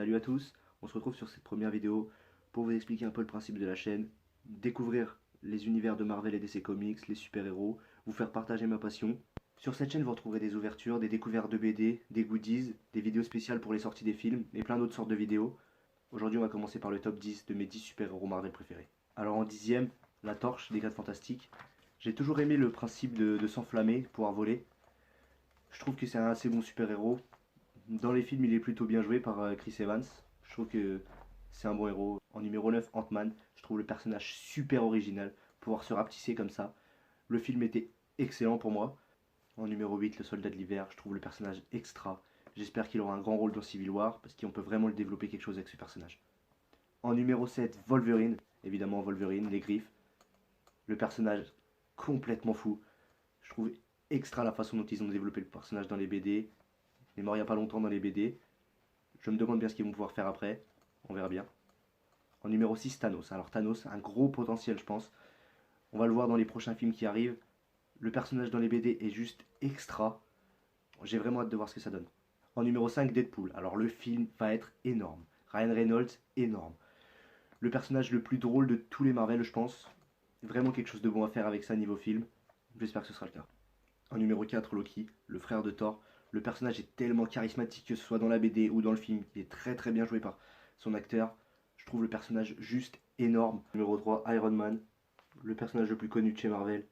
Salut à tous, on se retrouve sur cette première vidéo pour vous expliquer un peu le principe de la chaîne, découvrir les univers de Marvel et DC Comics, les super-héros, vous faire partager ma passion. Sur cette chaîne, vous retrouverez des ouvertures, des découvertes de BD, des goodies, des vidéos spéciales pour les sorties des films et plein d'autres sortes de vidéos. Aujourd'hui, on va commencer par le top 10 de mes 10 super-héros Marvel préférés. Alors en dixième, la Torche des 4 Fantastiques. J'ai toujours aimé le principe de s'enflammer, pouvoir voler. Je trouve que c'est un assez bon super-héros. Dans les films, il est plutôt bien joué par Chris Evans. Je trouve que c'est un bon héros. En numéro 9, Ant-Man. Je trouve le personnage super original. Pouvoir se rapetisser comme ça. Le film était excellent pour moi. En numéro 8, le Soldat de l'hiver. Je trouve le personnage extra. J'espère qu'il aura un grand rôle dans Civil War parce qu'on peut vraiment le développer quelque chose avec ce personnage. En numéro 7, Wolverine. Évidemment, Wolverine, les griffes. Le personnage complètement fou. Je trouve extra la façon dont ils ont développé le personnage dans les BD. Il est mort il n'y a pas longtemps dans les BD. Je me demande bien ce qu'ils vont pouvoir faire après. On verra bien. En numéro 6, Thanos. Alors Thanos a un gros potentiel, je pense. On va le voir dans les prochains films qui arrivent. Le personnage dans les BD est juste extra. J'ai vraiment hâte de voir ce que ça donne. En numéro 5, Deadpool. Alors le film va être énorme. Ryan Reynolds, énorme. Le personnage le plus drôle de tous les Marvel, je pense. Vraiment quelque chose de bon à faire avec ça niveau film. J'espère que ce sera le cas. En numéro 4, Loki, le frère de Thor. Le personnage est tellement charismatique que ce soit dans la BD ou dans le film. Il est très très bien joué par son acteur. Je trouve le personnage juste énorme. Numéro 3, Iron Man, le personnage le plus connu de chez Marvel.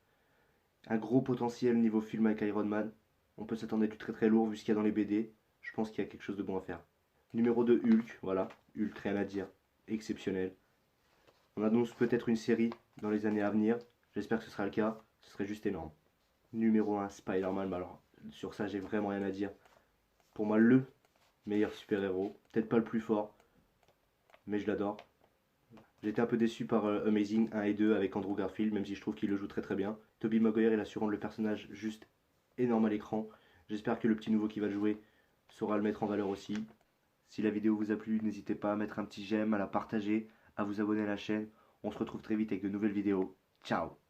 Un gros potentiel niveau film avec Iron Man. On peut s'attendre à du très très lourd vu ce qu'il y a dans les BD. Je pense qu'il y a quelque chose de bon à faire. Numéro 2, Hulk, voilà. Hulk, rien à dire. Exceptionnel. On annonce peut-être une série dans les années à venir. J'espère que ce sera le cas. Ce serait juste énorme. Numéro 1, Spider-Man. Bah alors, sur ça, j'ai vraiment rien à dire. Pour moi, le meilleur super-héros. Peut-être pas le plus fort, mais je l'adore. J'étais un peu déçu par Amazing 1 et 2 avec Andrew Garfield, même si je trouve qu'il le joue très très bien. Tobey Maguire, il a su rendre le personnage juste énorme à l'écran. J'espère que le petit nouveau qui va le jouer saura le mettre en valeur aussi. Si la vidéo vous a plu, n'hésitez pas à mettre un petit j'aime, à la partager, à vous abonner à la chaîne. On se retrouve très vite avec de nouvelles vidéos. Ciao!